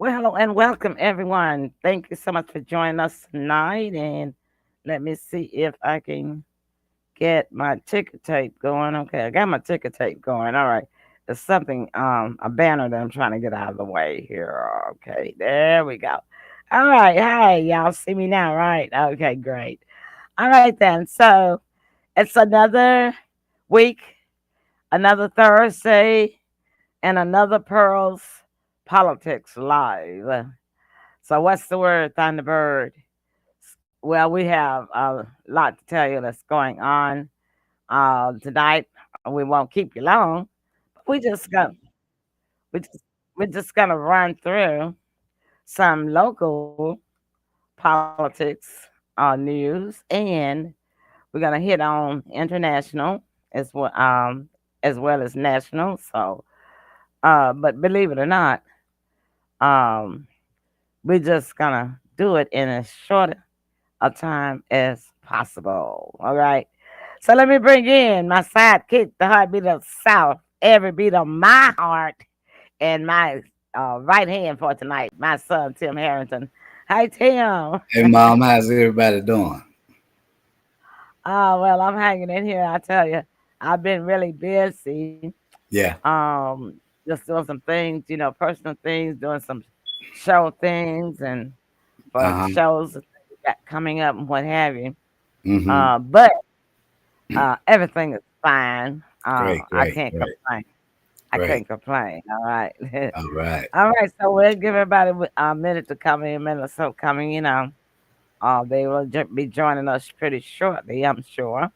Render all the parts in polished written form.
Well, hello and welcome everyone. Thank you so much for joining us tonight. And let me see if I can get my ticker tape going. Okay, I got my ticker tape going. All right. There's something, a banner that I'm trying to get out of the way here. Okay, there we go. All right. Hi, y'all see me now, right? Okay, great. All right then. So it's another week, another Thursday, and another Pearls Politics Live. So what's the word, Thunderbird? Well, we have a lot to tell you that's going on tonight. We won't keep you long. We just got we just we're just gonna run through some local politics news, and we're gonna hit on international as well as national. So, but believe it or not, um, we're just gonna do it in as short a time as possible. All right. So let me bring in my sidekick, the heartbeat of the South, every beat of my heart, and my right hand for tonight, my son, Tim Harrington. Hi, Tim. Hey, Mom, how's everybody doing? Oh, well, I'm hanging in here. I tell you, I've been really busy. Yeah. Just doing some things, personal things, doing some show things, and for Uh-huh. shows that we got coming up and what have you. Mm-hmm. But everything is fine. Great, I great, can't great, complain. I great. can't complain. All right. All right. All right. So we'll give everybody a minute to come in, a minute or so coming, they will be joining us pretty shortly, I'm sure.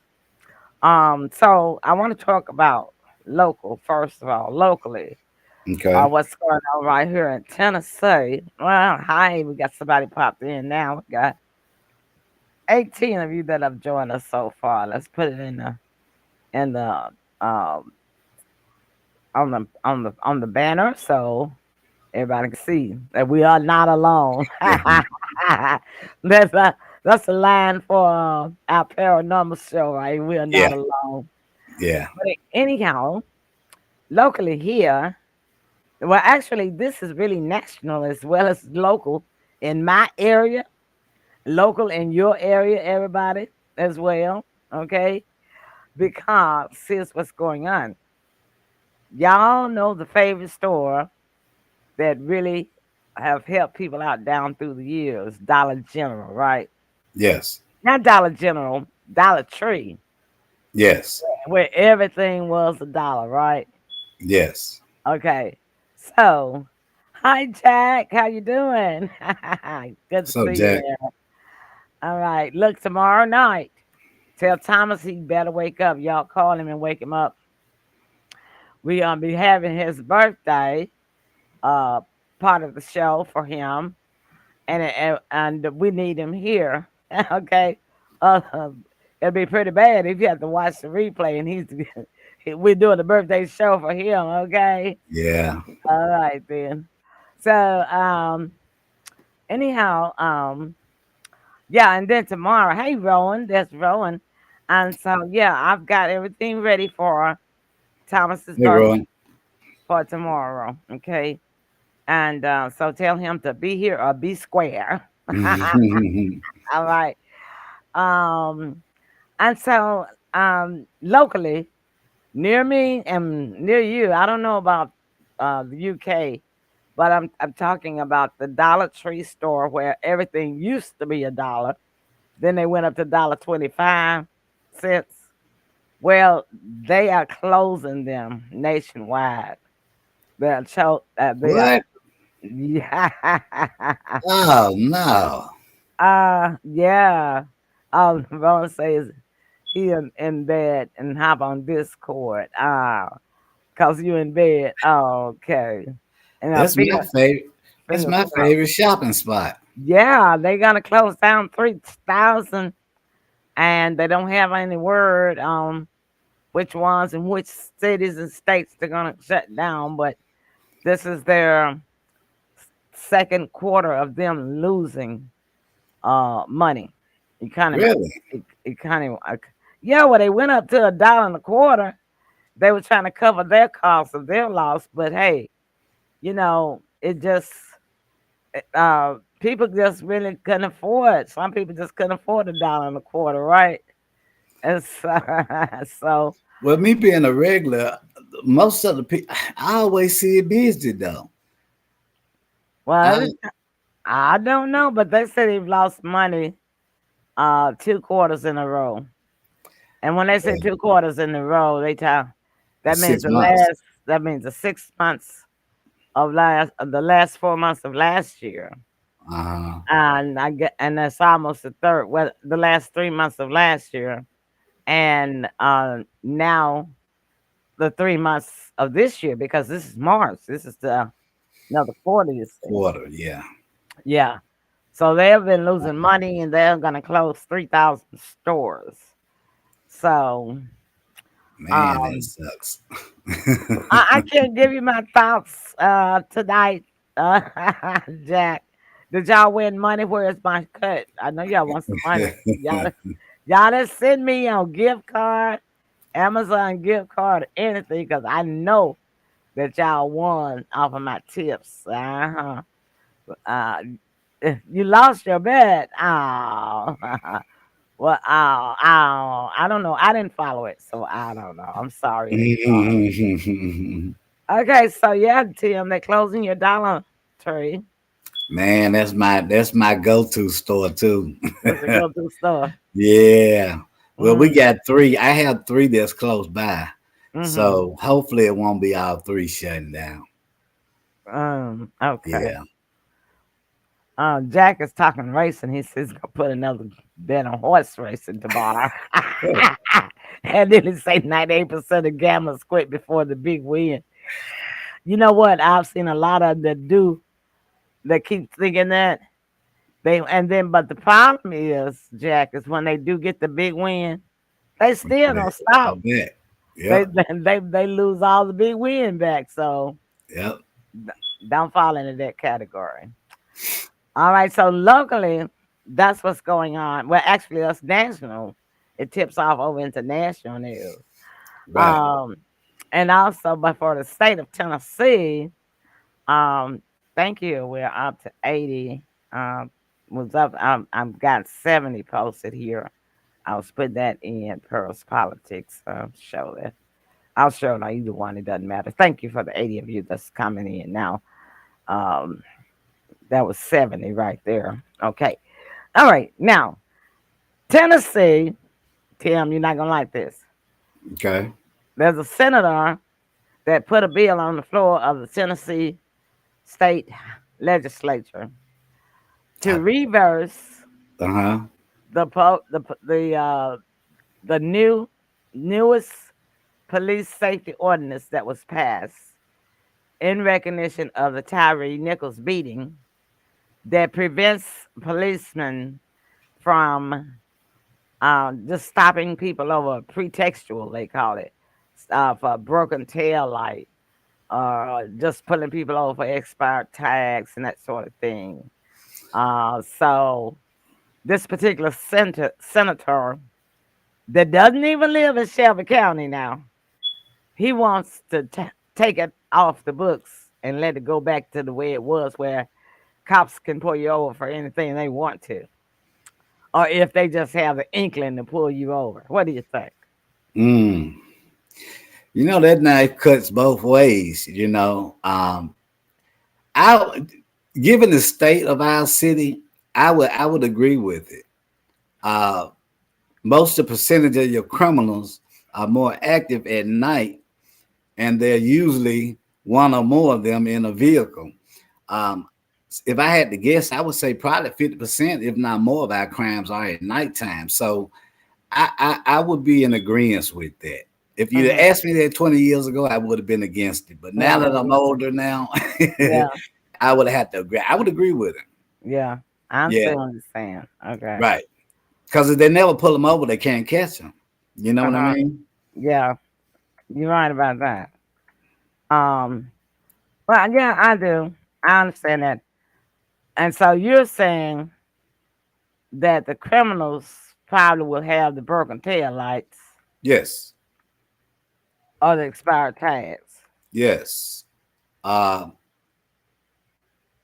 So I want to talk about local, first of all, locally. Okay. What's going on right here in Tennessee? Well, hi, we got somebody popped in now. We got 18 of you that have joined us so far. Let's put it in the um on the banner so everybody can see that we are not alone. Yeah. that's a that's a line for our paranormal show, right? We are Yeah. not alone. Yeah. But anyhow, locally here, well, actually, this is really national as well as local in my area, local in your area, everybody as well. Okay, because here's what's going on. Y'all know the favorite store that really have helped people out down through the years, Dollar General, right? Yes. Not Dollar General, Dollar Tree, Yes. where everything was a dollar, right? Yes. Okay. So, hi Jack, how you doing? Good to What's up, see you Jack? there. All right. Look, tomorrow night, tell Thomas he better wake up. Y'all call him and wake him up. We gonna be having his birthday, uh, part of the show for him, and we need him here. Okay, uh, it'd be pretty bad if you have to watch the replay and we're doing the birthday show for him. Okay, Yeah. all right then. So anyhow, yeah, and then tomorrow, hey Rowan, that's Rowan, and so yeah, I've got everything ready for Thomas's Hey, birthday Rowan. for tomorrow. Okay, and so tell him to be here or be square. All right. Um, and so locally, near me and near you. I don't know about the UK, but I'm talking about the Dollar Tree store where everything used to be a dollar. Then they went up to $1.25. Well, they are closing them nationwide. They are, What? yeah. Oh no. Yeah. All I'm gonna say is he in bed and hop on Discord. Cause you in bed. Oh, okay. And I That's my favorite. That's finger my crossed. favorite shopping spot. Yeah, they gonna close down 3,000, and they don't have any word on which ones and which cities and states they're gonna shut down. But this is their second quarter of them losing money. Economy, Really? economy. Yeah, well, they went up to $1.25. They were trying to cover their cost of their loss, but hey, it just people just really couldn't afford. Some people just couldn't afford $1.25, right? And so, so Well, me being a regular, most of the people I always see it busy though. well, I I don't know, but they said they've lost money 2 quarters in a row. And when they say 2 quarters in a row, that means 6 months. the 6 months of the last 4 months of last year. Uh-huh. And that's almost the third, well, the last 3 months of last year, and now the 3 months of this year, because this is March. This is the another quarter, you see. Quarter, yeah. Yeah. So they have been losing money, and they're gonna close 3,000 stores. So Man, that um, sucks. I can't give you my thoughts tonight, Jack. Did y'all win money? Where's my cut? I know y'all want some money. Y'all just send me on gift card, Amazon gift card, or anything, because I know that y'all won off of my tips. Uh, you lost your bet. Oh, well, I don't know. I didn't follow it, so I don't know. I'm sorry if you lost. Okay, so yeah, Tim, they're closing your Dollar Tree. Man, that's my go-to store too. That's a go-to store. Yeah. Well, we Mm, got three. I have three that's close by. mm-hmm. So hopefully it won't be all three shutting down. Okay. Yeah. Jack is talking racing. He says he's gonna put another bet on horse racing tomorrow. And then he say 98% of gamblers quit before the big win. You know what? I've seen a lot of them that do that keep thinking that but the problem is, Jack, is when they do get the big win, they still don't I stop. bet. They Yep. they lose all the big win back. So Yep. don't fall into that category. All right. So locally, that's what's going on. Well, actually, us national, it tips off over into national news. Right. Um, and also, but for the state of Tennessee, um, thank you. We're up to 80. Was up. I've got 70 posted here. I'll put that in Pearl's Politics show that. I'll show it on either one. It doesn't matter. Thank you for the 80 of you that's coming in now. Um, that was 70 right there. Okay. All right. Now, Tennessee, Tim, you're not going to like this. Okay. There's a senator that put a bill on the floor of the Tennessee state legislature to reverse Uh-huh. the po- the newest police safety ordinance that was passed in recognition of the Tyree Nichols beating that prevents policemen from just stopping people over pretextual, they call it, for a broken tail light, or just pulling people over for expired tags and that sort of thing. So this particular senator that doesn't even live in Shelby County now, he wants to take it off the books and let it go back to the way it was, where cops can pull you over for anything they want to, or if they just have the inkling to pull you over. What do you think? Mm. You know, that knife cuts both ways. I, given the state of our city, I would agree with it. Uh, Most of the percentage of your criminals are more active at night, and they're usually one or more of them in a vehicle. Um, if I had to guess, I would say probably 50%, if not more, of our crimes are at nighttime. So I would be in agreement with that. If you'd Mhm. asked me that 20 years ago, I would have been against it. But now that Right. I'm older now, Yeah. I would have to agree. I would agree with him. Yeah. I Yeah, understand what you're saying. Okay. right. Because if they never pull them over, they can't catch them. You know what I Uh-huh. mean? Yeah. You're right about that. Um, well, yeah, I do. I understand that. And so you're saying that the criminals probably will have the broken tail lights Yes, or the expired tags. yes, uh,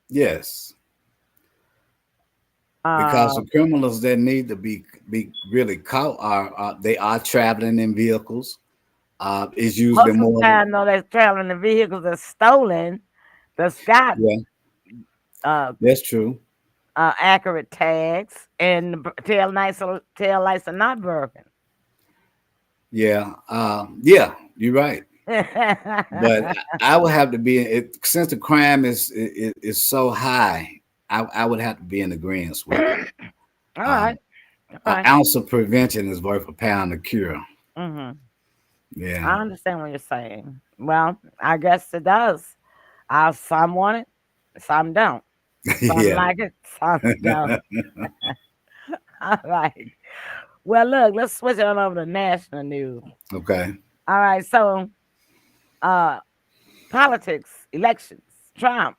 yes. Because the Um, criminals that need to be really caught are they are traveling in vehicles. It's usually Most of more. the time, though, they're traveling the vehicles that's stolen, that's got Yeah, uh, that's true. accurate tags, and the tail lights are not broken. Yeah, yeah, you're right. But I would have to be it since the crime is so high. I would have to be in agreement with it. All right, Um, all an right. ounce of prevention is worth a pound of cure. Hmm. Yeah, I understand what you're saying. Well, I guess it does. Some want it, some don't. Some yeah. like it, some don't. All right. Well, look, let's switch on over to national news. Okay. All right. So, uh, politics, elections. Trump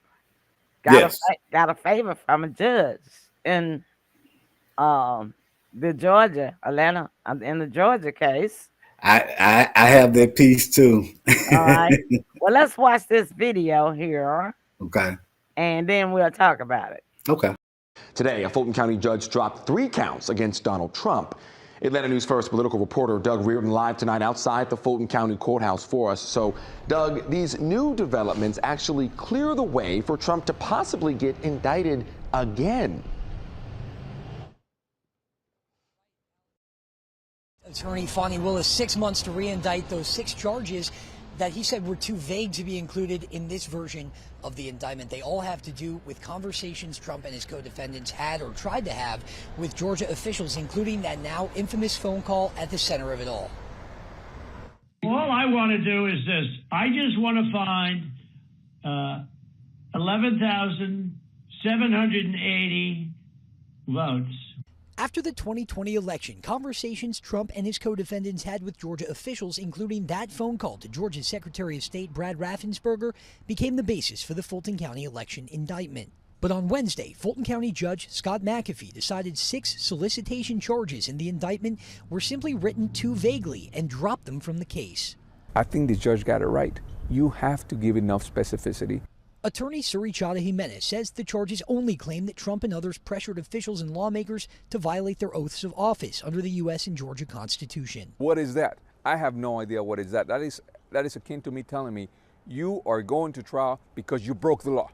Yes. got a favor from a judge in um the Georgia Atlanta in the Georgia case. I have that piece too. All right. Well, let's watch this video here, Okay. and then we'll talk about it. Okay. Today, a Fulton County judge dropped 3 counts against Donald Trump. Atlanta News First political reporter Doug Reardon live tonight outside the Fulton County Courthouse for us. So, Doug, these new developments actually clear the way for Trump to possibly get indicted again. Attorney Fani Willis 6 months to re-indict those 6 charges that he said were too vague to be included in this version of the indictment. They all have to do with conversations Trump and his co-defendants had or tried to have with Georgia officials, including that now infamous phone call at the center of it all. All I want to do is this. I just want to find 11,780 votes. After the 2020 election, conversations Trump and his co-defendants had with Georgia officials, including that phone call to Georgia's Secretary of State Brad Raffensperger, became the basis for the Fulton County election indictment. But on Wednesday, Fulton County Judge Scott McAfee decided 6 solicitation charges in the indictment were simply written too vaguely and dropped them from the case. I think the judge got it right. You have to give enough specificity. Attorney Suri Chada Jimenez says the charges only claim that Trump and others pressured officials and lawmakers to violate their oaths of office under the U.S. and Georgia Constitution. What is that? I have no idea what is that. That is akin to me telling me you are going to trial because you broke the law.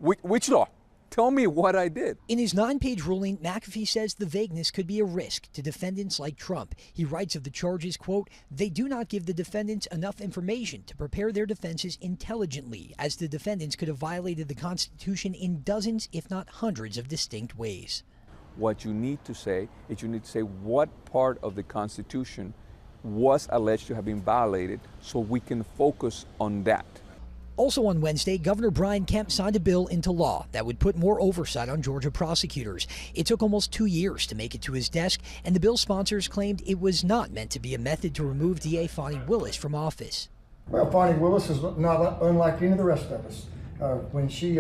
Which law? Tell me what I did. In his 9-page ruling, McAfee says the vagueness could be a risk to defendants like Trump. He writes of the charges, quote, "They do not give the defendants enough information to prepare their defenses intelligently, as the defendants could have violated the Constitution in dozens, if not hundreds, of distinct ways." What you need to say is you need to say what part of the Constitution was alleged to have been violated so we can focus on that. Also on Wednesday, Governor Brian Kemp signed a bill into law that would put more oversight on Georgia prosecutors. It took almost 2 years to make it to his desk, and the bill's sponsors claimed it was not meant to be a method to remove DA Fani Willis from office. Well, Fani Willis is not unlike any of the rest of us. When she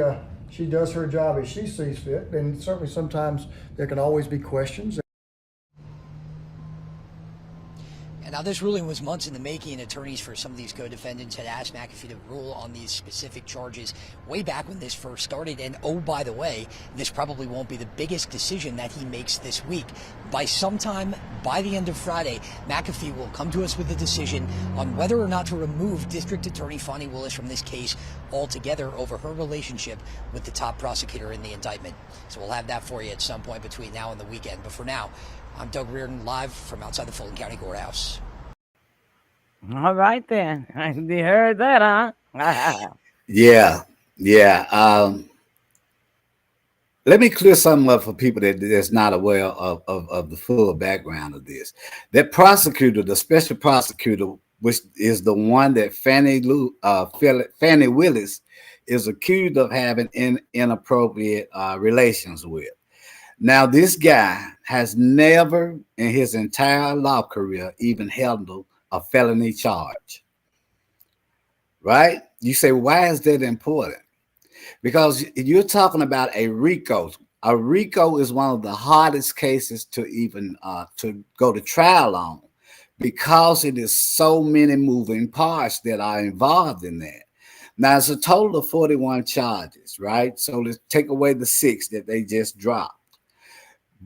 does her job as she sees fit, and certainly sometimes there can always be questions. And Now, this ruling was months in the making, and attorneys for some of these co-defendants had asked McAfee to rule on these specific charges way back when this first started. And oh, by the way, this probably won't be the biggest decision that he makes this week. By the end of Friday, McAfee will come to us with a decision on whether or not to remove District Attorney Fani Willis from this case altogether over her relationship with the top prosecutor in the indictment. So we'll have that for you at some point between now and the weekend. But for now, I'm Doug Reardon, live from outside the Fulton County Courthouse. All right, then. You heard that, huh? Yeah. Let me clear something up for people that's not aware of the full background of this. That prosecutor, the special prosecutor, which is the one that Fani Willis is accused of having inappropriate relations with. Now, this guy has never in his entire law career even handled a felony charge, right? You say, why is that important? Because you're talking about a RICO. A RICO is one of the hardest cases to even to go to trial on, because it is so many moving parts that are involved in that. Now, it's a total of 41 charges, right? So let's take away the 6 that they just dropped.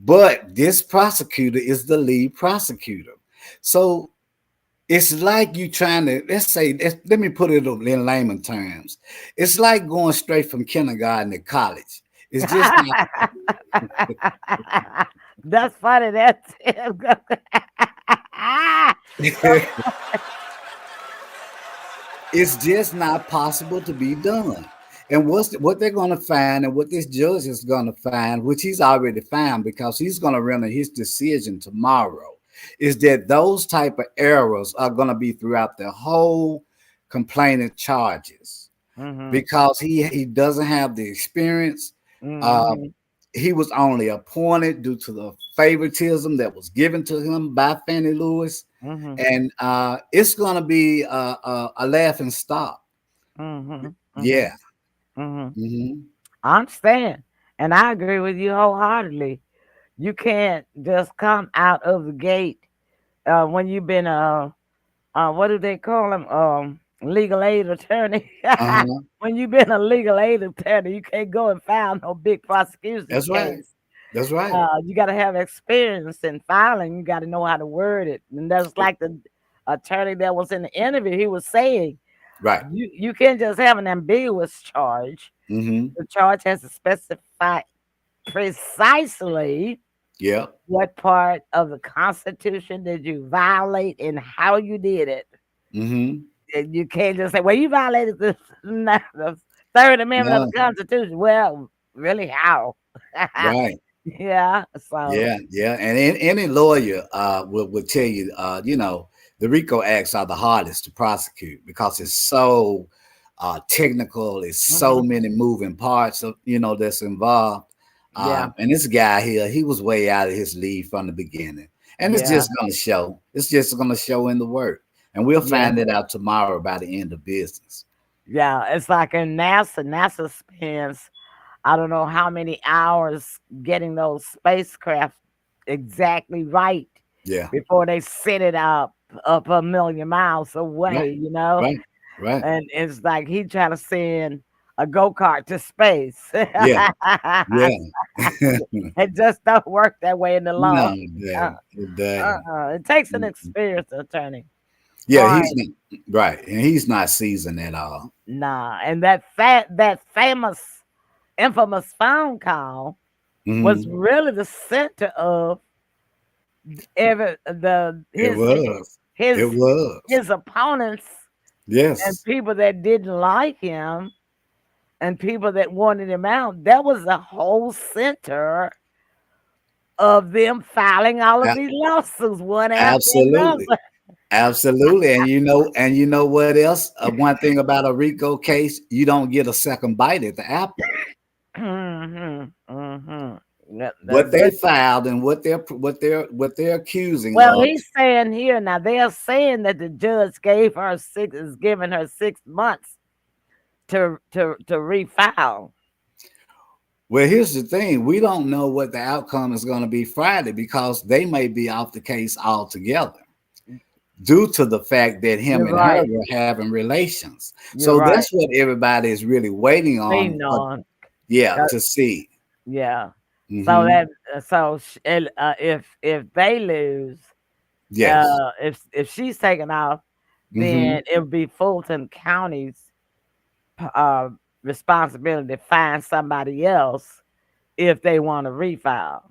But this prosecutor is the lead prosecutor. So it's like you trying to, let me put it in layman terms. It's like going straight from kindergarten to college. It's just That's funny. That's it's just not possible to be done. And what they're going to find, and what this judge is going to find, which he's already found because he's going to render his decision tomorrow, is that those type of errors are going to be throughout the whole complainant charges, because he doesn't have the experience. He was only appointed due to the favoritism that was given to him by Fani Willis, and it's going to be a laughing stock. Yeah. I understand, and I agree with you wholeheartedly. You can't just come out of the gate when you've been what do they call them? Legal aid attorney. When you've been a legal aid attorney, you can't go and file no big prosecution That's case. right. That's right. You got to have experience in filing. You got to know how to word it, and that's like the attorney that was in the interview. He was saying, right, you can't just have an ambiguous charge. The charge has to specify precisely what part of the Constitution did you violate and how you did it. And you can't just say, well, you violated the Third Amendment of the Constitution. Well, really, how? Right. Yeah. So yeah. And any lawyer will tell you, the RICO acts are the hardest to prosecute because it's so technical. It's so many moving parts of that's involved. And this guy here, he was way out of his league from the beginning, and it's just going to show. It's just going to show in the work, and we'll find it out tomorrow by the end of business. Yeah, it's like in NASA. NASA spends I don't know how many hours getting those spacecraft exactly right. Before they set it up a million miles away, Right. And it's like he trying to send a go-kart to space. Yeah. It just don't work that way in the law. No, it takes an experienced attorney. Yeah, he's not, right, and he's not seasoned at all. Nah, and that infamous phone call was really the center of his opponents. Yes. And people that didn't like him and people that wanted him out. That was the whole center of them filing all of these lawsuits one after another. Absolutely. And you know what else? One thing about a RICO case, you don't get a second bite at the apple. What they filed and what they're accusing. Well, he's saying here now, they're saying that the judge is giving her 6 months to refile. Well, here's the thing: we don't know what the outcome is going to be Friday because they may be off the case altogether. due to the fact that him You're and right. her were having relations. You're So right. that's what everybody is really waiting on. Waiting on. To see. Yeah. So Mhm. that if they lose, Yes. if she's taken off, Mhm. then it would be Fulton County's responsibility to find somebody else if they want to refile.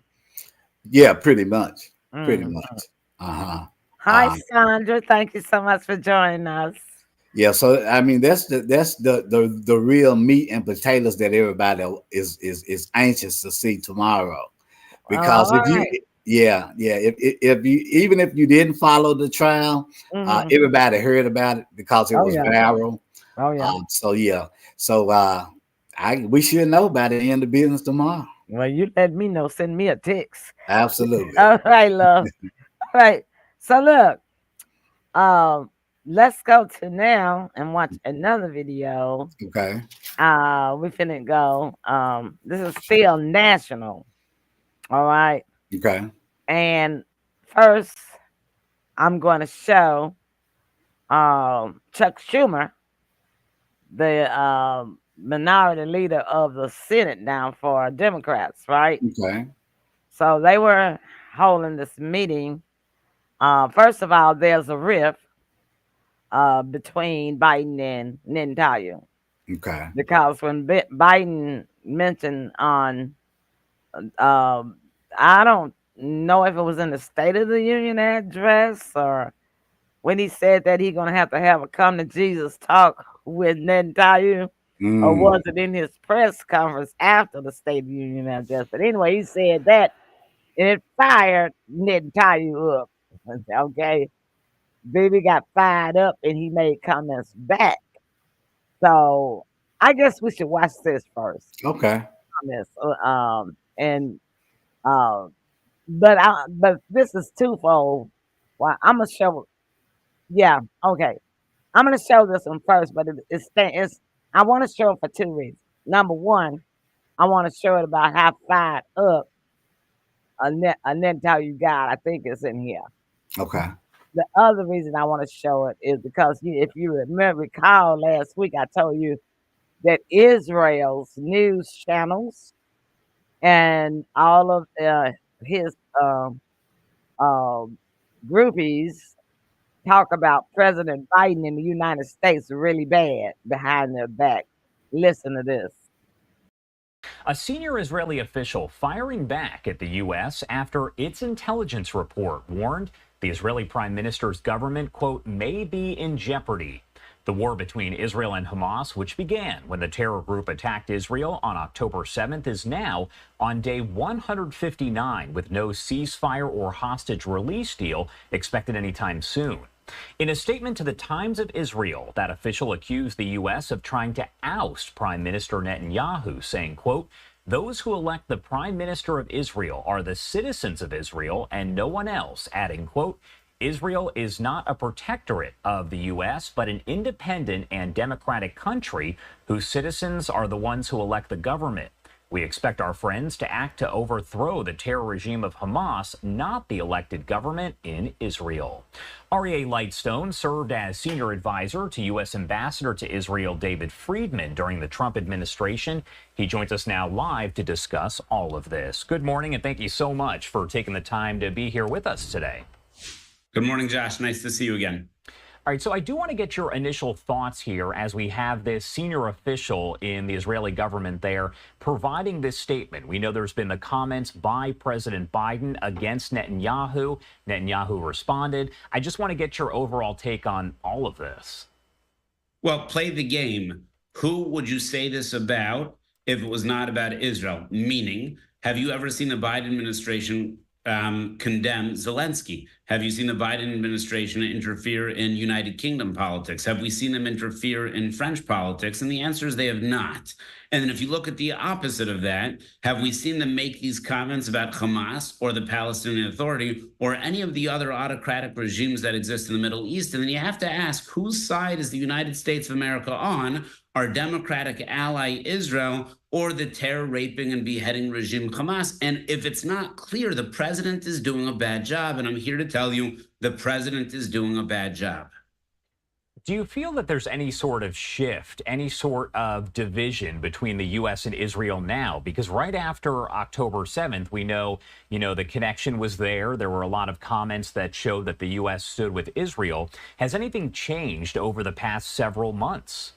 Yeah, pretty much. Pretty Mhm. much. Uh-huh. Hi, Sandra. Thank you so much for joining us. Yeah, so I mean that's the real meat and potatoes that everybody is anxious to see tomorrow. Because All if you right. if you even if you didn't follow the trial, Mhm. everybody heard about it because it Oh was yeah. viral. Oh yeah. We should know by the end of business tomorrow. Well, you let me know. Send me a text. Absolutely. All right, love. All right. So look, let's go to now and watch another video. Okay. We finna go. This is still national. All right. Okay. And first, I'm going to show Chuck Schumer, the minority leader of the Senate now for Democrats, right? Okay. So they were holding this meeting. First of all, there's a rift between Biden and Netanyahu. Okay. Because when Biden mentioned on, I don't know if it was in the State of the Union address or when he said that he's going to have a come to Jesus talk with Netanyahu, or was it in his press conference after the State of the Union address? But anyway, he said that, and it fired Netanyahu up. Okay. Baby got fired up and he made comments back. So I guess we should watch this first. Okay. Comments. But this is twofold. Well, I'm gonna show. Yeah, okay. I'm gonna show this one first, but it's I want to show it for two reasons. Number one, I want to show it about how fired up a Netanyahu got. I think it's in here. Okay. The other reason I want to show it is because if you recall last week, I told you that Israel's news channels and all of his groupies talk about President Biden in the United States really bad behind their back. Listen to this. A senior Israeli official firing back at the U.S. after its intelligence report warned the Israeli prime minister's government, quote, may be in jeopardy. The war between Israel and Hamas, which began when the terror group attacked Israel on October 7th, is now on day 159 with no ceasefire or hostage release deal expected anytime soon. In a statement to the Times of Israel, that official accused the U.S. of trying to oust Prime Minister Netanyahu, saying, quote, those who elect the Prime Minister of Israel are the citizens of Israel and no one else, adding, quote, Israel is not a protectorate of the U.S., but an independent and democratic country whose citizens are the ones who elect the government. We expect our friends to act to overthrow the terror regime of Hamas, not the elected government in Israel. Aryeh Lightstone served as senior advisor to U.S. Ambassador to Israel David Friedman during the Trump administration. He joins us now live to discuss all of this. Good morning, and thank you so much for taking the time to be here with us today. Good morning, Josh. Nice to see you again. All right, so I do want to get your initial thoughts here as we have this senior official in the Israeli government there providing this statement. We know there's been the comments by President Biden against Netanyahu. Netanyahu responded. I just want to get your overall take on all of this. Well, play the game. Who would you say this about if it was not about Israel? Meaning, have you ever seen the Biden administration condemn Zelensky? Have you seen the Biden administration interfere in United Kingdom politics? Have we seen them interfere in French politics? And the answer is they have not. And then if you look at the opposite of that, have we seen them make these comments about Hamas or the Palestinian Authority or any of the other autocratic regimes that exist in the Middle East? And then you have to ask, whose side is the United States of America on? Our democratic ally Israel or the terror raping and beheading regime Hamas? And if it's not clear, the president is doing a bad job. And I'm here to tell you, the president is doing a bad job. Do you feel that there's any sort of shift, any sort of division between the U.S. and Israel now? Because right after October 7th, we know, the connection was there. There were a lot of comments that showed that the U.S. stood with Israel. Has anything changed over the past several months?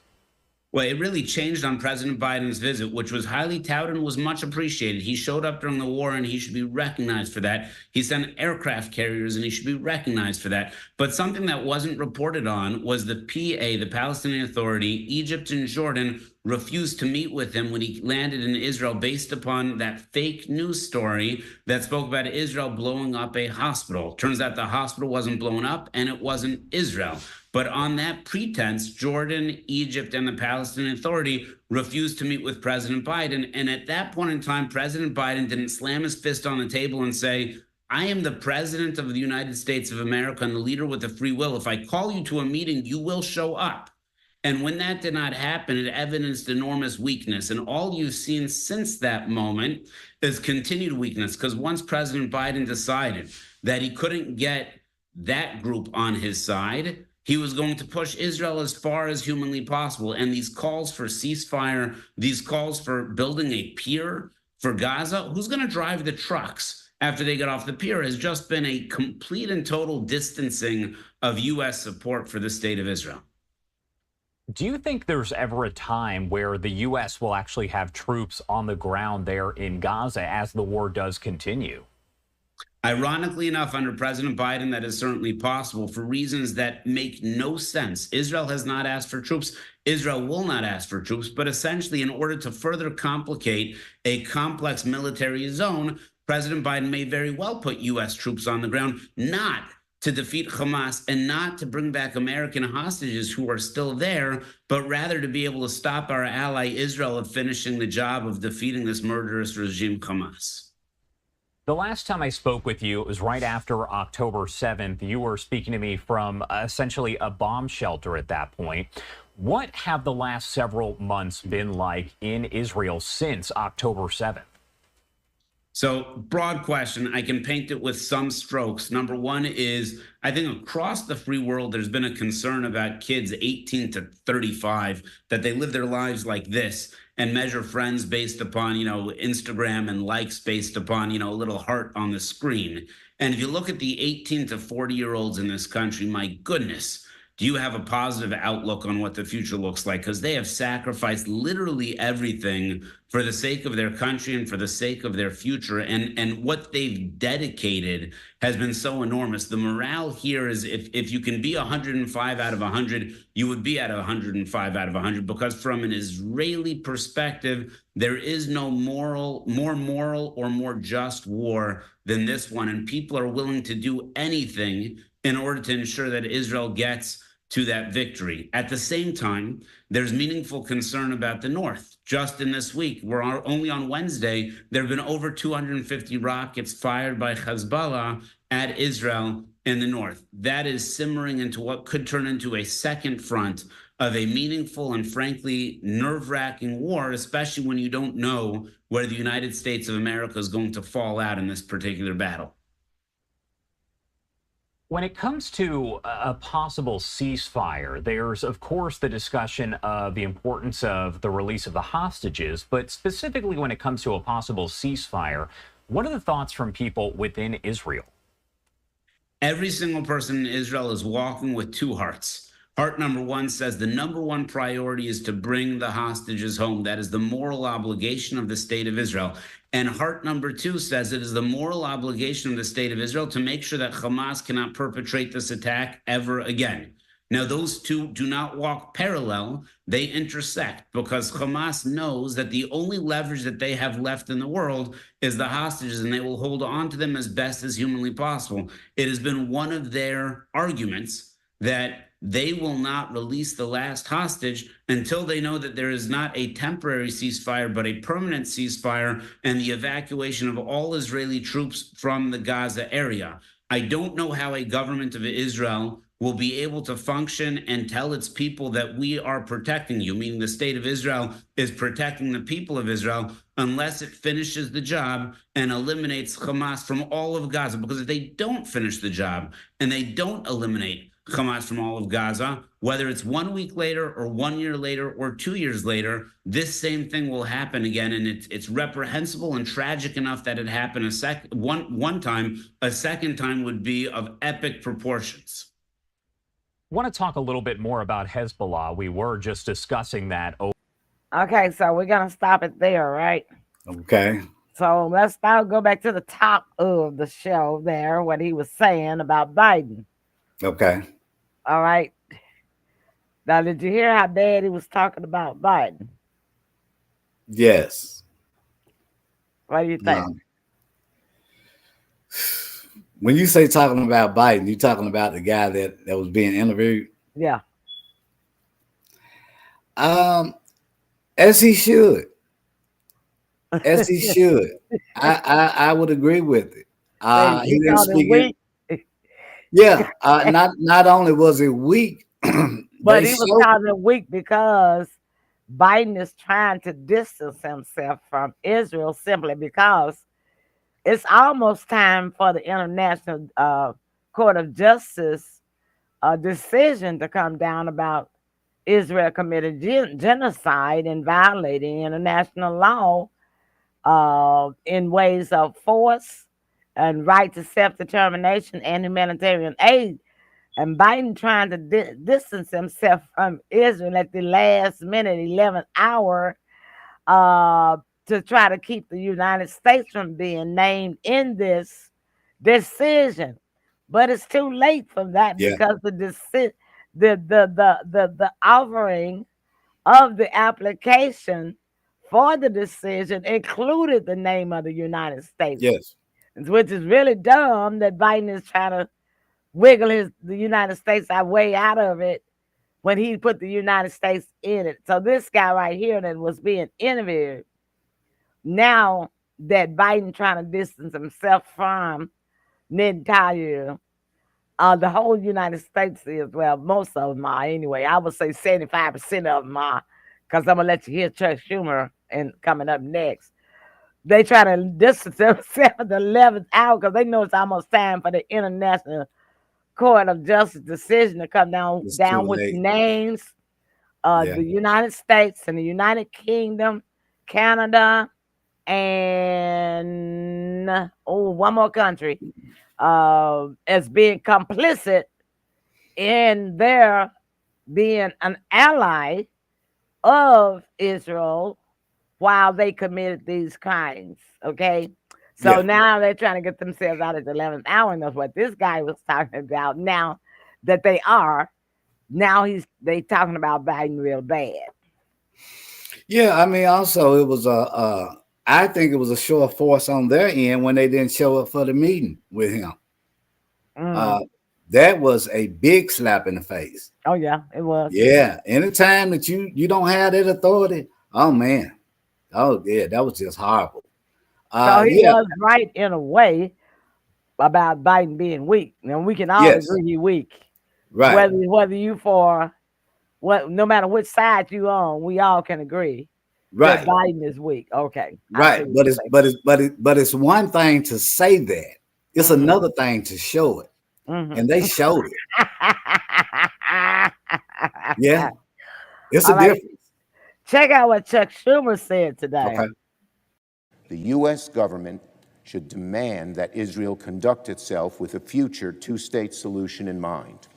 Well, it really changed on President Biden's visit, which was highly touted and was much appreciated. He showed up during the war, and he should be recognized for that. He sent aircraft carriers, and he should be recognized for that. But something that wasn't reported on was the PA, the Palestinian Authority, Egypt and Jordan refused to meet with him when he landed in Israel based upon that fake news story that spoke about Israel blowing up a hospital. Turns out the hospital wasn't blown up, and it wasn't Israel. But on that pretense, Jordan, Egypt, and the Palestinian Authority refused to meet with President Biden. And at that point in time, President Biden didn't slam his fist on the table and say, I am the president of the United States of America and the leader with a free will. If I call you to a meeting, you will show up. And when that did not happen, it evidenced enormous weakness. And all you've seen since that moment is continued weakness, because once President Biden decided that he couldn't get that group on his side, he was going to push Israel as far as humanly possible. And these calls for ceasefire, these calls for building a pier for Gaza, who's going to drive the trucks after they get off the pier, has just been a complete and total distancing of U.S. support for the state of Israel. Do you think there's ever a time where the U.S. will actually have troops on the ground there in Gaza as the war does continue? Ironically enough, under President Biden, that is certainly possible for reasons that make no sense. Israel has not asked for troops. Israel will not ask for troops. But essentially, in order to further complicate a complex military zone, President Biden may very well put U.S. troops on the ground, not to defeat Hamas and not to bring back American hostages who are still there, but rather to be able to stop our ally Israel of finishing the job of defeating this murderous regime, Hamas. The last time I spoke with you, it was right after October 7th. You were speaking to me from essentially a bomb shelter at that point. What have the last several months been like in Israel since October 7th? So, broad question. I can paint it with some strokes. Number one is, I think across the free world, there's been a concern about kids 18 to 35, that they live their lives like this and measure friends based upon, Instagram and likes based upon, a little heart on the screen. And if you look at the 18 to 40-year-olds in this country, my goodness, do you have a positive outlook on what the future looks like? Because they have sacrificed literally everything for the sake of their country and for the sake of their future. And what they've dedicated has been so enormous. The morale here is, if you can be 105 out of 100, you would be at 105 out of 100, because from an Israeli perspective, there is no more moral or more just war than this one. And people are willing to do anything in order to ensure that Israel gets to that victory. At the same time, there's meaningful concern about the North. Just in this week, only on Wednesday, there have been over 250 rockets fired by Hezbollah at Israel in the North. That is simmering into what could turn into a second front of a meaningful and frankly nerve-wracking war, especially when you don't know where the United States of America is going to fall out in this particular battle. When it comes to a possible ceasefire, there's, of course, the discussion of the importance of the release of the hostages. But specifically when it comes to a possible ceasefire, what are the thoughts from people within Israel? Every single person in Israel is walking with two hearts. Heart number one says the number one priority is to bring the hostages home. That is the moral obligation of the state of Israel. And heart number two says it is the moral obligation of the state of Israel to make sure that Hamas cannot perpetrate this attack ever again. Now, those two do not walk parallel. They intersect, because Hamas knows that the only leverage that they have left in the world is the hostages, and they will hold on to them as best as humanly possible. It has been one of their arguments that they will not release the last hostage until they know that there is not a temporary ceasefire, but a permanent ceasefire and the evacuation of all Israeli troops from the Gaza area. I don't know how a government of Israel will be able to function and tell its people that we are protecting you, meaning the state of Israel is protecting the people of Israel, unless it finishes the job and eliminates Hamas from all of Gaza. Because if they don't finish the job and they don't eliminate Hamas from all of Gaza, whether it's 1 week later or 1 year later or 2 years later, this same thing will happen again. And it's reprehensible and tragic enough that it happened one time. A second time would be of epic proportions. Want to talk a little bit more about Hezbollah? We were just discussing that. Okay, so we're gonna stop it there, right? Okay. So let's now go back to the top of the show there, what he was saying about Biden. Okay. All right. Now, did you hear how bad he was talking about Biden? Yes. What do you think? When you say talking about Biden, you're talking about the guy that was being interviewed? Yeah. As he should. As he should. I would agree with it. He didn't speak it. Yeah. Not only was it weak, but he was calling it weak because Biden is trying to distance himself from Israel simply because it's almost time for the International Court of Justice decision to come down about Israel committed genocide and violating international law in ways of force and right to self-determination and humanitarian aid. And Biden trying to distance himself from Israel at the last minute, 11th hour, to try to keep the United States from being named in this decision. But it's too late for that because the offering of the application for the decision included the name of the United States. Yes. Which is really dumb that Biden is trying to wiggle the United States way out of it when he put the United States in it. So this guy right here that was being interviewed, now that Biden trying to distance himself from Netanyahu, the whole United States is, well, most of them are anyway. I would say 75% of them are, because I'm going to let you hear Chuck Schumer and coming up next. They try to distance themselves at the 11th hour because they know it's almost time for the International Court of Justice decision to come down with names of the United States and the United Kingdom, Canada, and one more country as being complicit in their being an ally of Israel while they committed these crimes. Okay. So now they're trying to get themselves out at the 11th hour, and that's what this guy was talking about. Now that they are, they talking about Biden real bad. Yeah, I mean, also it was I think it was a show of force on their end when they didn't show up for the meeting with him. That was a big slap in the face. Oh yeah, it was. Yeah, anytime that you don't have that authority, oh man, oh yeah, that was just horrible. So he was right in a way about Biden being weak. And we can all agree he's weak. Right. Whether you no matter which side you on, we all can agree. Right. That Biden is weak. Okay. Right. But it's one thing to say that. It's another thing to show it. And they showed it. Yeah. It's a difference. Check out what Chuck Schumer said today. Okay. The U.S. government should demand that Israel conduct itself with a future two-state solution in mind.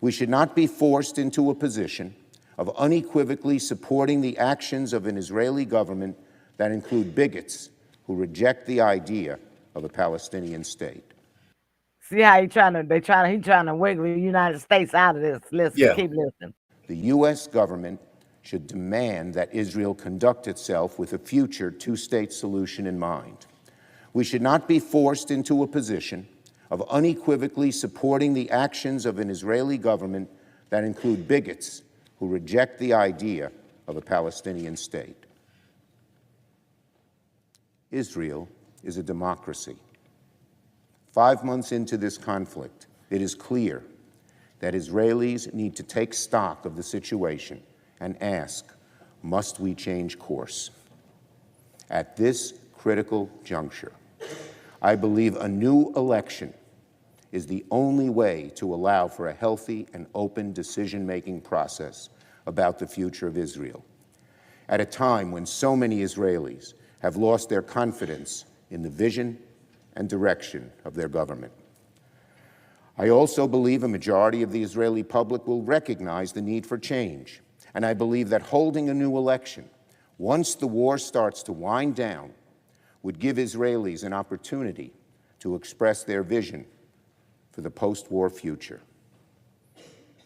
We should not be forced into a position of unequivocally supporting the actions of an Israeli government that include bigots who reject the idea of a Palestinian state. See how he's trying to wiggle the United States out of this. Listen, keep listening. The U.S. government should demand that Israel conduct itself with a future two-state solution in mind. We should not be forced into a position of unequivocally supporting the actions of an Israeli government that include bigots who reject the idea of a Palestinian state. Israel is a democracy. 5 months into this conflict, it is clear that Israelis need to take stock of the situation and ask, must we change course? At this critical juncture, I believe a new election is the only way to allow for a healthy and open decision-making process about the future of Israel, at a time when so many Israelis have lost their confidence in the vision and direction of their government. I also believe a majority of the Israeli public will recognize the need for change, and I believe that holding a new election, once the war starts to wind down, would give Israelis an opportunity to express their vision for the post-war future.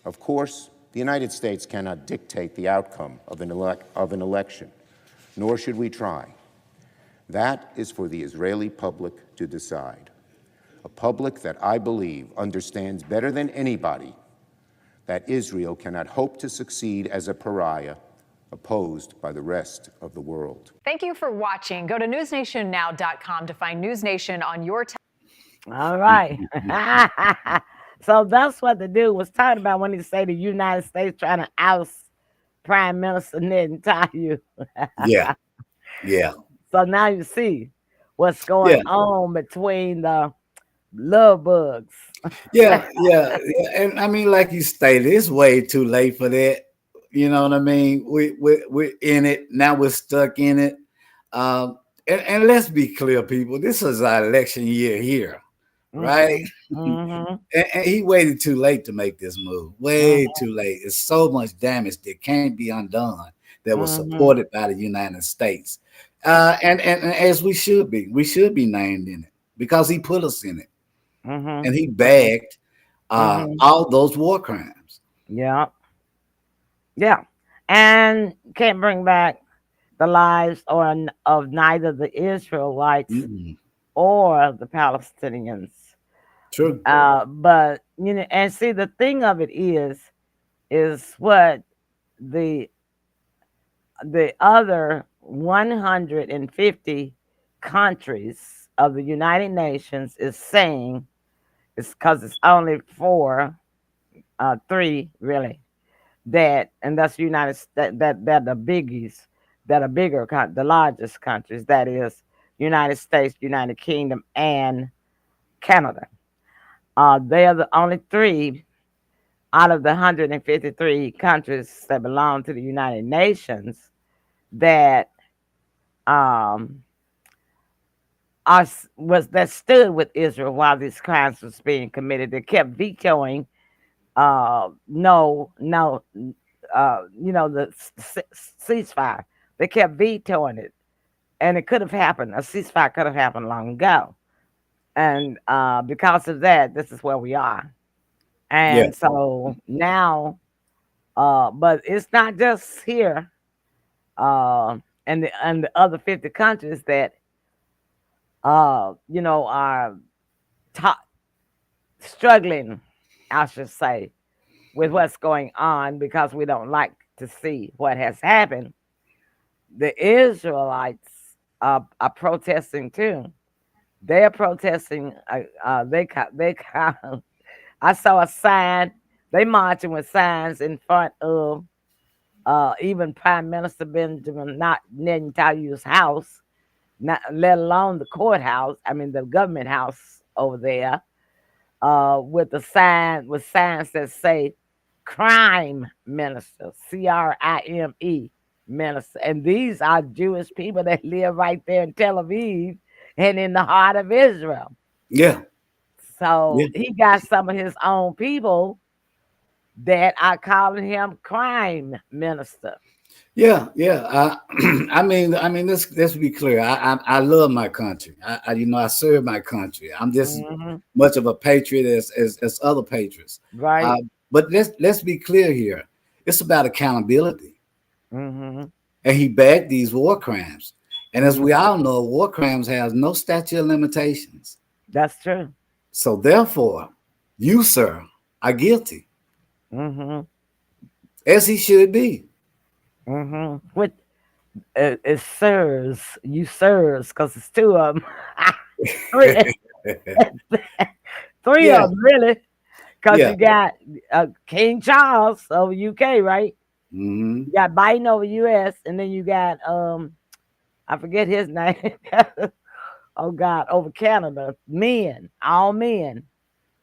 Of course, the United States cannot dictate the outcome of an election, nor should we try. That is for the Israeli public to decide, a public that I believe understands better than anybody that Israel cannot hope to succeed as a pariah opposed by the rest of the world. Thank you for watching. Go to newsnationnow.com to find News Nation on your All right. So that's what the dude was talking about when he said the United States trying to oust Prime Minister Netanyahu. Yeah. Yeah. So now you see what's going on between the love bugs. Yeah. And I mean, like you stated, it's way too late for that. You know what I mean? We're in it. Now we're stuck in it. And let's be clear, people. This is our election year here. Right? Mm-hmm. And he waited too late to make this move. Way too late. It's so much damage that can't be undone that was supported by the United States. And as we should be named in it because he put us in it. And he bagged all those war crimes. Yeah. And can't bring back the lives of neither the Israelites or the Palestinians. True. But you know, and see, the thing of it is what the other 150 countries of the United Nations is saying. It's because it's only three really, and that's the United States, that the biggies, that are bigger, the largest countries, that is United States, United Kingdom, and Canada. They are the only three out of the 153 countries that belong to the United Nations that that stood with Israel while these crimes was being committed. They kept vetoing the ceasefire. They kept vetoing it, and it could have happened. A ceasefire could have happened long ago, and because of that, this is where we are. And so now, but it's not just here, and the other 50 countries that are struggling, I should say, with what's going on because we don't like to see what has happened. The Israelites are protesting too. They are protesting. I saw a sign. They marching with signs in front of even Prime Minister Benjamin Netanyahu's house, not let alone the courthouse. I mean the government house over there, with signs that say "Crime Minister," CRIME minister, and these are Jewish people that live right there in Tel Aviv and in the heart of Israel. Yeah. So he got some of his own people that are calling him crime minister. Yeah. I mean, let's be clear. I love my country. I serve my country. I'm just much of a patriot as other patriots. Right. But let's be clear here. It's about accountability. Mm-hmm. And he backed these war crimes. And as we all know, war crimes have no statute of limitations. That's true. So therefore, you, sir, are guilty. Mm-hmm. As he should be. Mm-hmm. What it serves, because it's two of them. Three of them, really. Because Yeah. you got King Charles over UK, right? Mm-hmm. You got Biden over US, and then you got I forget his name. Oh God, over Canada. Men, all men.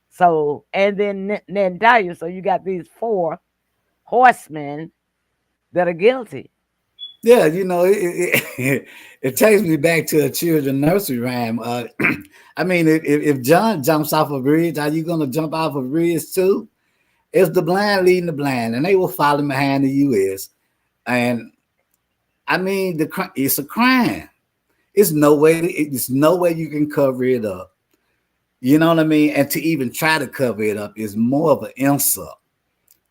So and then Netanyahu. So you got these 4 horsemen that are guilty. Yeah, it takes me back to a children's nursery rhyme. I mean, if John jumps off a bridge, are you going to jump off a bridge too? It's the blind leading the blind, and they will follow behind the U.S. And I mean, it's a crime. It's no way you can cover it up. You know what I mean? And to even try to cover it up is more of an insult.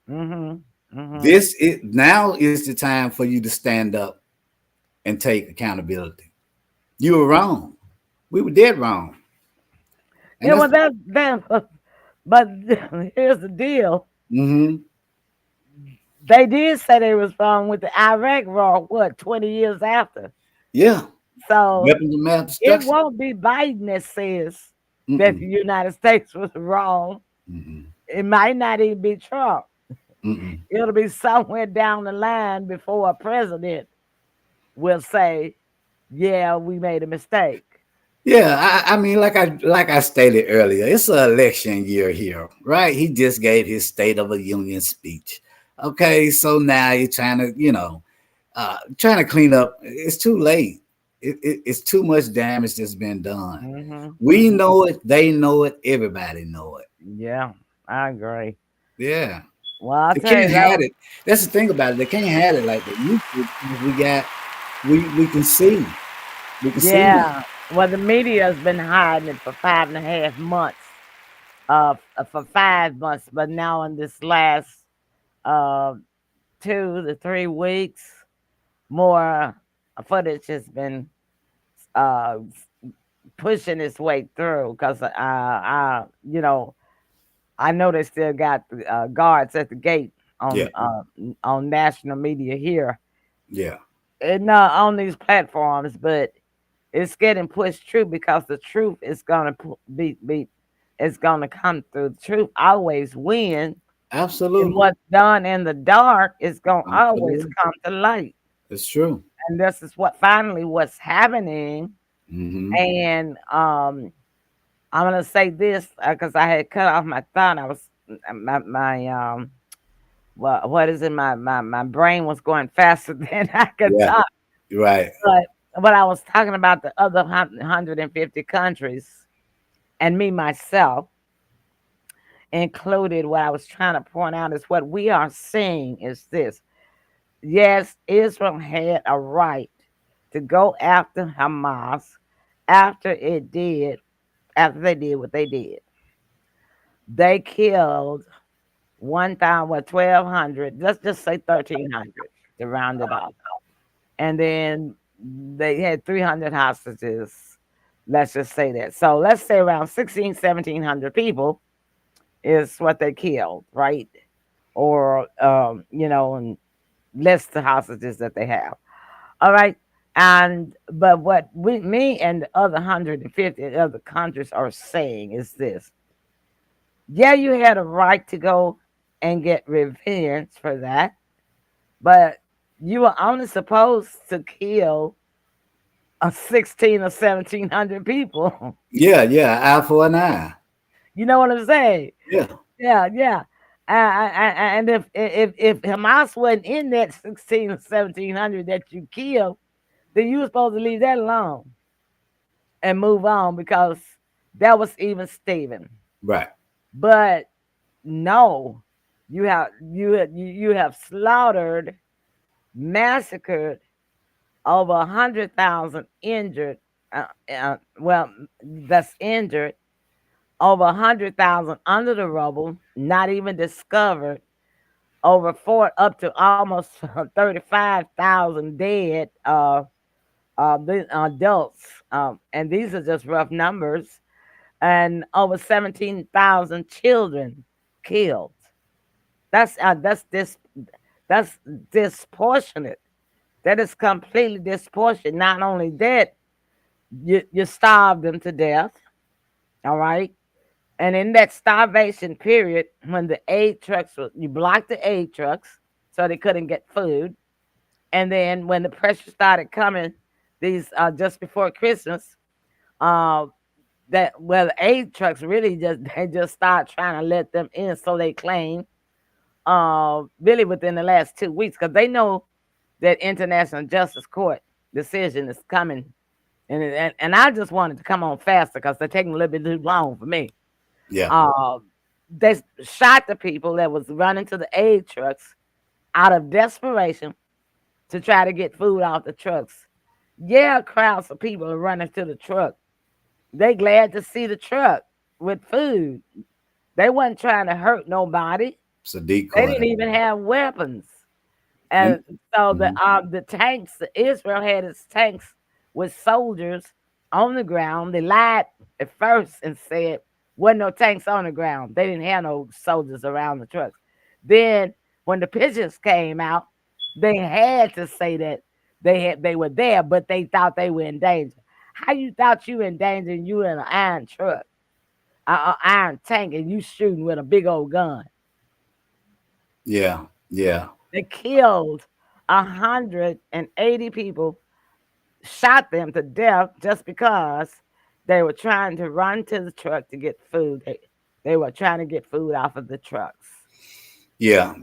Mm-hmm. Mm-hmm. Now is the time for you to stand up and take accountability. You were wrong. We were dead wrong. And Yeah, well, but here's the deal. Mm-hmm. They did say they was wrong with the Iraq war, 20 years after? Yeah. So Weapons of mass it destruction. won't be Biden that says that the United States was wrong. It might not even be Trump. It'll be somewhere down the line before a president will say, yeah, we made a mistake. Yeah, I mean, like I stated earlier, it's an election year here, right? He just gave his State of the Union speech. Okay, so now you're trying to clean up. It's too late. It's too much damage that's been done. Mm-hmm. We know it. They know it. Everybody know it. Yeah, I agree. Yeah. Well, I'll they tell can't you have it. That's the thing about it. They can't have it like that. We can see. We can see. Yeah. Well, the media has been hiding it for 5.5 months. For 5 months, but now in this last 2 to 3 weeks, more footage has been pushing its way through because I know they still got guards at the gate on national media here. Yeah. And on these platforms, but it's getting pushed through because the truth is gonna it's gonna come through. The truth always wins. Absolutely. And what's done in the dark is gonna always come to light. It's true. And this is what's happening. Mm-hmm. And I'm gonna say this because I had cut off my thought. I was what is it? My brain was going faster than I could talk. Right. But I was talking about the other 150 countries, and me myself included. What I was trying to point out is what we are seeing is this. Yes, Israel had a right to go after Hamas after they did what they did. They killed 1,200, let's just say 1,300 to round it off. And then they had 300 hostages. Let's just say that. So let's say around 1,700 people is what they killed, right? Or, and less the hostages that they have. All right. But what me and the other 150 other countries are saying is this. Yeah, you had a right to go and get revenge for that, but you were only supposed to kill 1,600 or 1,700 people. Yeah, eye for an eye. You know what I'm saying? Yeah. And if Hamas wasn't in that 1,600 or 1,700 that you killed, then you were supposed to leave that alone and move on because that was even Stephen. Right. But no, you have slaughtered, massacred over 100,000 injured. That's injured. Over 100,000 under the rubble, not even discovered. Up to almost 35,000 dead adults, and these are just rough numbers. And over 17,000 children killed. That's disproportionate. That is completely disproportionate. Not only that, you starved them to death. All right. And in that starvation period, when the aid trucks, you blocked the aid trucks so they couldn't get food. And then when the pressure started coming, these just before Christmas, the aid trucks really just start trying to let them in, so they claim, really within the last 2 weeks, because they know that International Justice Court decision is coming, and I just wanted to come on faster because they're taking a little bit too long for me. Yeah. They shot the people that was running to the aid trucks out of desperation to try to get food off the trucks. Yeah, crowds of people are running to the truck. They glad to see the truck with food. They wasn't trying to hurt nobody. It's a decoy. They didn't even have weapons. And so the tanks, Israel had its tanks with soldiers on the ground. They lied at first and said wasn't no tanks on the ground. They didn't have no soldiers around the trucks. Then when the pictures came out, they had to say that they were there, but they thought they were in danger. How you thought you in danger and you in an iron truck, an iron tank, and you shooting with a big old gun? Yeah. They killed 180 people, shot them to death just because they were trying to run to the truck to get food. They were trying to get food off of the trucks. Yeah.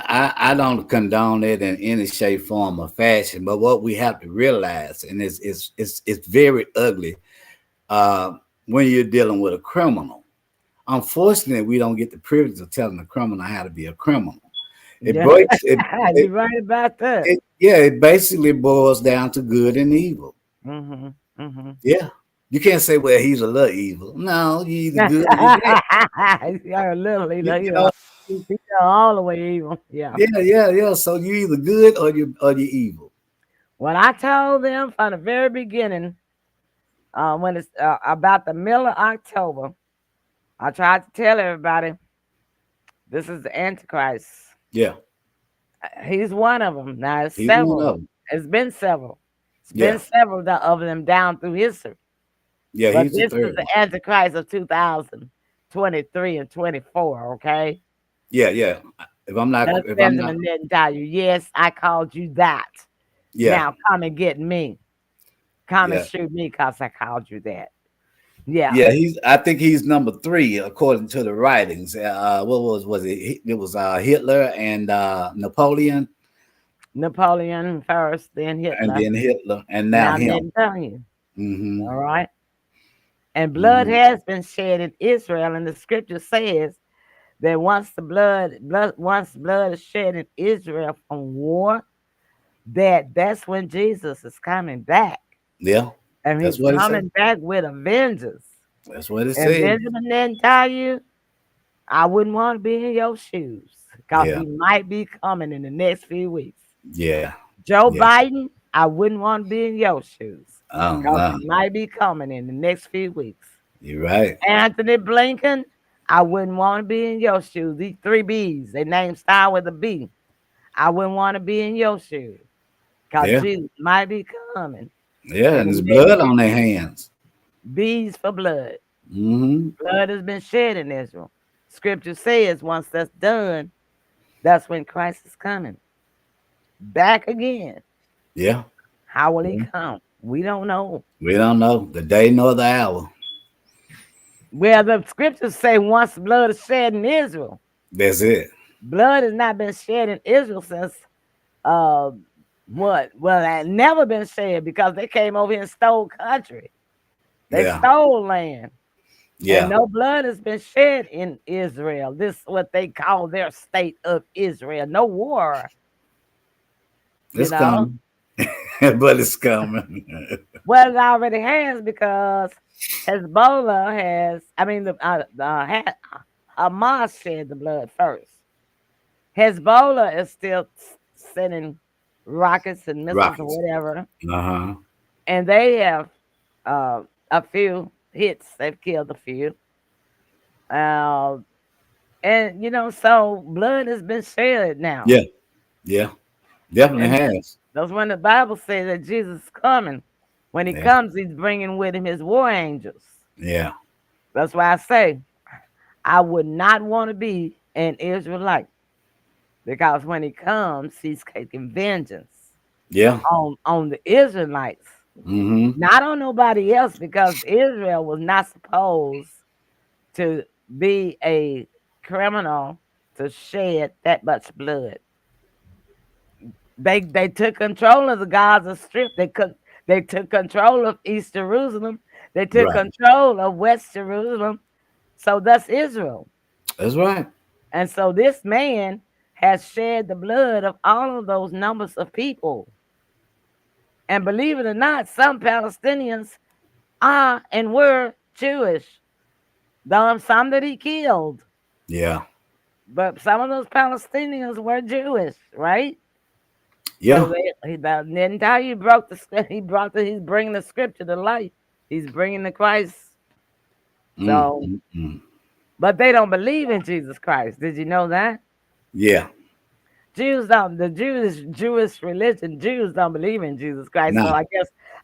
I don't condone it in any shape, form, or fashion. But what we have to realize, and it's very ugly, when you're dealing with a criminal. Unfortunately, we don't get the privilege of telling a criminal how to be a criminal. You're right about that. It basically boils down to good and evil. Yeah. You can't say, well, he's a little evil. No, you either good or you bad. You're a little evil. He's all the way evil. Yeah. So you either good or you evil. When I told them from the very beginning, when it's about the middle of October, I tried to tell everybody this is the Antichrist. Yeah. He's one of them. Now it's several. It's been several. It's been several of them down through history. Yeah, but this is the Antichrist of 2023 and 24. Okay. Yeah. If I'm not, yes, I called you that. Yeah. Now come and get me. Come and shoot me because I called you that. Yeah. Yeah, I think he's number 3 according to the writings. What was it? It was Hitler and Napoleon. Napoleon first, then Hitler. And then Hitler, and now him. All right. And blood has been shed in Israel, and the scripture says that once blood is shed in Israel from war, that's when Jesus is coming back. Yeah. And he's coming back with a vengeance. That's what it says. And Benjamin didn't tell you, I wouldn't want to be in your shoes because he might be coming in the next few weeks. Yeah. Joe Biden, I wouldn't want to be in your shoes. Because he might be coming in the next few weeks. You're right. Anthony Blinken, I wouldn't want to be in your shoes. These 3 B's, their names start with a B. I wouldn't want to be in your shoes because Jesus might be coming. Yeah, and there's blood on their hands. B's for blood. Blood has been shed in Israel. Scripture says once that's done, that's when Christ is coming back again. Yeah. How will he come? We don't know. We don't know the day nor the hour. Well, the scriptures say once blood is shed in Israel. That's it. Blood has not been shed in Israel since what? Well, it had never been shed because they came over here and stole country. They stole land. Yeah. And no blood has been shed in Israel. This is what they call their state of Israel. No war. It's coming. But it's coming. Well, it already has because Hezbollah has, Hamas shed the blood first. Hezbollah is still sending rockets and missiles or whatever. And they have a few hits. They've killed a few. And, so blood has been shed now. Yeah. Definitely has. That's when the Bible says that Jesus is coming. When he comes, he's bringing with him his war angels. Yeah. That's why I say I would not want to be an Israelite because when he comes, he's taking vengeance Yeah. on the Israelites, not on nobody else, because Israel was not supposed to be a criminal to shed that much blood. They took control of the Gaza Strip. They took control of East Jerusalem. They took Right. control of West Jerusalem. So that's Israel. That's right. And so this man has shed the blood of all of those numbers of people. And believe it or not, some Palestinians are and were Jewish. Some that he killed. Yeah. But some of those Palestinians were Jewish, right? Yeah. So didn't tell you broke the he's bringing the scripture to life. He's bringing the Christ. So, but they don't believe in Jesus Christ. Did you know that? Yeah. Jews don't. The Jewish religion, Jews don't believe in Jesus Christ. No. So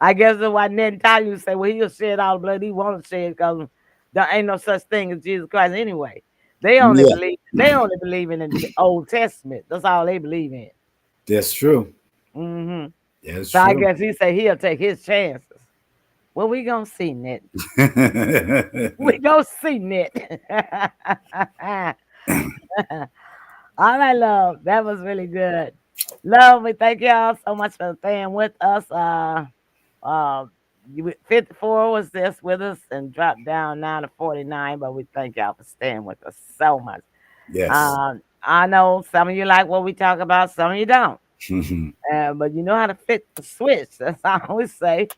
I guess that's why Netanyahu say, well, he'll shed all the blood he wants to shed because there ain't no such thing as Jesus Christ anyway. They only believe in the Old Testament. That's all they believe in. That's true. So I guess he said he'll take his chances. Well, we gonna see, Nit. We gonna see, Nit. All right, love. That was really good. Love, we thank y'all so much for staying with us. 54 was this with us and dropped down now to 49, but we thank y'all for staying with us so much. Yes. I know some of you like what we talk about, some of you don't. But you know how to fit the switch. That's all I always say.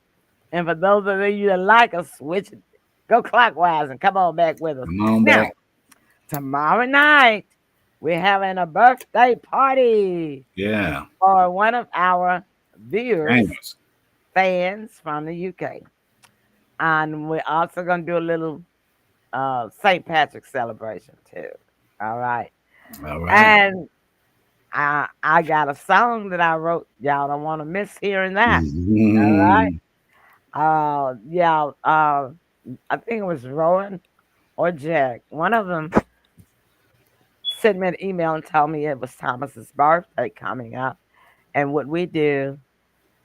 And for those of you that like us, switch it. Go clockwise and come on back with us. Come on now, back. Tomorrow night, we're having a birthday party. Yeah. For one of our viewers, Thanks. fans from the UK. And we're also going to do a little St. Patrick's celebration too. All right. All right. And I got a song that I wrote. Y'all don't want to miss hearing that. All right. I think it was Rowan or Jack. One of them sent me an email and told me it was Thomas's birthday coming up. And would we do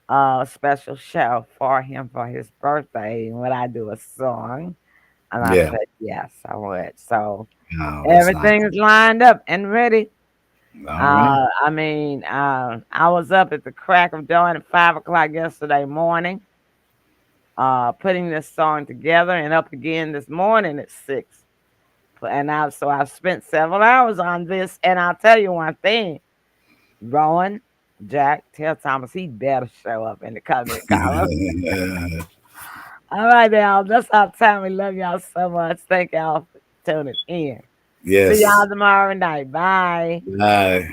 a special show for him for his birthday? And would I do a song? And I said, yes, I would. So everything is lined up and ready. Right. I mean, I was up at the crack of dawn at 5 o'clock yesterday morning, putting this song together, and up again this morning at 6. And I've spent several hours on this, and I'll tell you one thing, Rowan, Jack, tell Thomas he better show up in the comment column. All right, y'all. That's our time. We love y'all so much. Thank y'all for tuning in. Yes. See y'all tomorrow night. Bye. Bye.